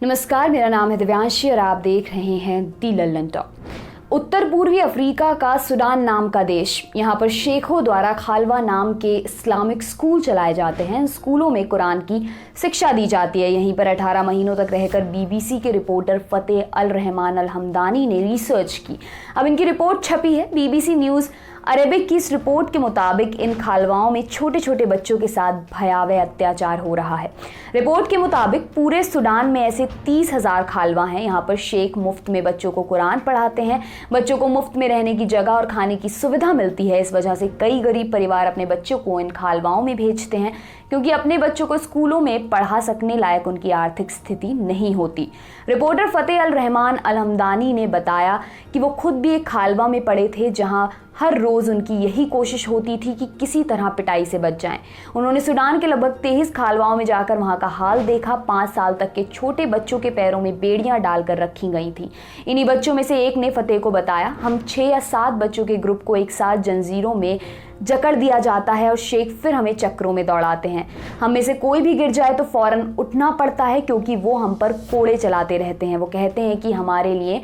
नमस्कार, मेरा नाम है दिव्यांशी और आप देख रहे हैं दी लल्लन टॉक। उत्तर पूर्वी अफ्रीका का सूडान नाम का देश, यहाँ पर शेखों द्वारा खालवा नाम के इस्लामिक स्कूल चलाए जाते हैं। स्कूलों में कुरान की शिक्षा दी जाती है। यहीं पर 18 महीनों तक रहकर बीबीसी के रिपोर्टर फतेह अल रहमान अल हमदानी ने रिसर्च की। अब इनकी रिपोर्ट छपी है। बीबीसी न्यूज़ अरेबिक की इस रिपोर्ट के मुताबिक इन खालवाओं में छोटे छोटे बच्चों के साथ भयावह अत्याचार हो रहा है। रिपोर्ट के मुताबिक पूरे सूडान में ऐसे 30,000 खालवा हैं। यहाँ पर शेख मुफ्त में बच्चों को कुरान पढ़ाते हैं। बच्चों को मुफ्त में रहने की जगह और खाने की सुविधा मिलती है। इस वजह से कई गरीब परिवार अपने बच्चों को इन खालवाओं में भेजते हैं, क्योंकि अपने बच्चों को स्कूलों में पढ़ा सकने लायक उनकी आर्थिक स्थिति नहीं होती। रिपोर्टर फतेह अल रहमान अल हमदानी ने बताया कि वो खुद भी एक खालवा में पढ़े थे, जहां हर रोज़ उनकी यही कोशिश होती थी कि किसी तरह पिटाई से बच जाएं। उन्होंने सूडान के लगभग 23 खालवाओं में जाकर वहां का हाल देखा। 5 साल तक के छोटे बच्चों के पैरों में बेड़ियां डालकर रखी गई थी। इन्हीं बच्चों में से एक ने फतेह को बताया, हम 6 या 7 बच्चों के ग्रुप को एक साथ जंजीरों में जकड़ दिया जाता है और शेख फिर हमें चक्रों में दौड़ाते हैं। हम में से कोई भी गिर जाए तो फौरन उठना पड़ता है, क्योंकि वो हम पर कोड़े चलाते रहते हैं। वो कहते हैं कि हमारे लिए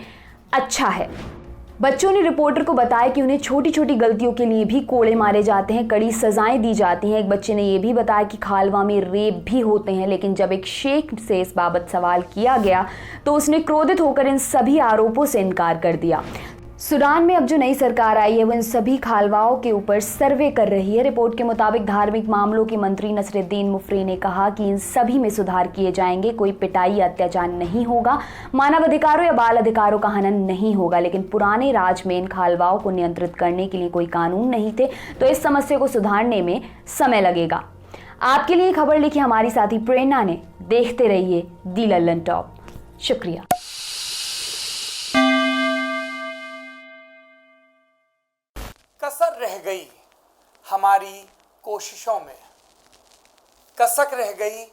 अच्छा है। बच्चों ने रिपोर्टर को बताया कि उन्हें छोटी छोटी गलतियों के लिए भी कोड़े मारे जाते हैं, कड़ी सजाएं दी जाती हैं। एक बच्चे ने यह भी बताया कि खालवा में रेप भी होते हैं, लेकिन जब एक शेख से इस बाबत सवाल किया गया तो उसने क्रोधित होकर इन सभी आरोपों से इनकार कर दिया। सूडान में अब जो नई सरकार आई है वो इन सभी खालवाओं के ऊपर सर्वे कर रही है। रिपोर्ट के मुताबिक धार्मिक मामलों के मंत्री नसरुद्दीन मुफरी ने कहा कि इन सभी में सुधार किए जाएंगे। कोई पिटाई या अत्याचार नहीं होगा, मानव अधिकारों या बाल अधिकारों का हनन नहीं होगा। लेकिन पुराने राज में इन खालवाओं को नियंत्रित करने के लिए कोई कानून नहीं थे, तो इस समस्या को सुधारने में समय लगेगा। आपके लिए खबर लिखी हमारी साथी प्रेरणा ने। देखते रहिए दी लल्लन टॉप। शुक्रिया। कसर रह गई हमारी कोशिशों में, कसक रह गई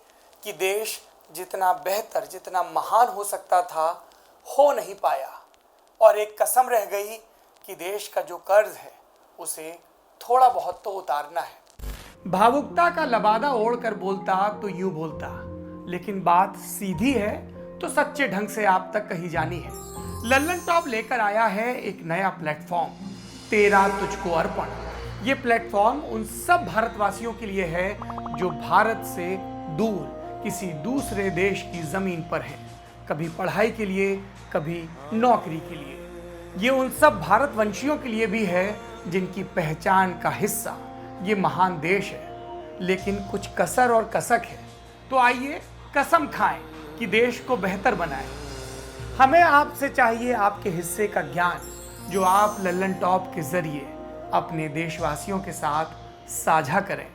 कि देश जितना बेहतर, जितना महान हो सकता था, हो नहीं पाया। और एक कसम रह गई कि देश का जो कर्ज है उसे थोड़ा बहुत तो उतारना है। भावुकता का लबादा ओढ़कर बोलता तो यूं बोलता, लेकिन बात सीधी है तो सच्चे ढंग से आप तक कही जानी है। लल्लन टॉप लेकर आया है एक नया प्लेटफॉर्म, तेरा तुझको अर्पण। ये प्लेटफॉर्म उन सब भारतवासियों के लिए है जो भारत से दूर किसी दूसरे देश की जमीन पर हैं, कभी पढ़ाई के लिए, कभी नौकरी के लिए। ये उन सब भारतवंशियों के लिए भी है जिनकी पहचान का हिस्सा ये महान देश है, लेकिन कुछ कसर और कसक है। तो आइए कसम खाएं कि देश को बेहतर बनाएं। हमें आपसे चाहिए आपके हिस्से का ज्ञान, जो आप लल्लन टॉप के जरिए अपने देशवासियों के साथ साझा करें।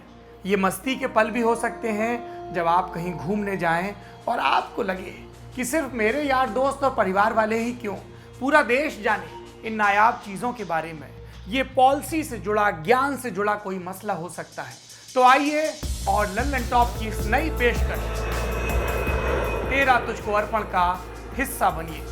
ये मस्ती के पल भी हो सकते हैं जब आप कहीं घूमने जाएं और आपको लगे कि सिर्फ मेरे यार दोस्त और परिवार वाले ही क्यों, पूरा देश जाने इन नायाब चीज़ों के बारे में। ये पॉलिसी से जुड़ा, ज्ञान से जुड़ा कोई मसला हो सकता है। तो आइए और लल्लन टॉप की इस नई पेशकश तेरा तुझको अर्पण का हिस्सा बनिए।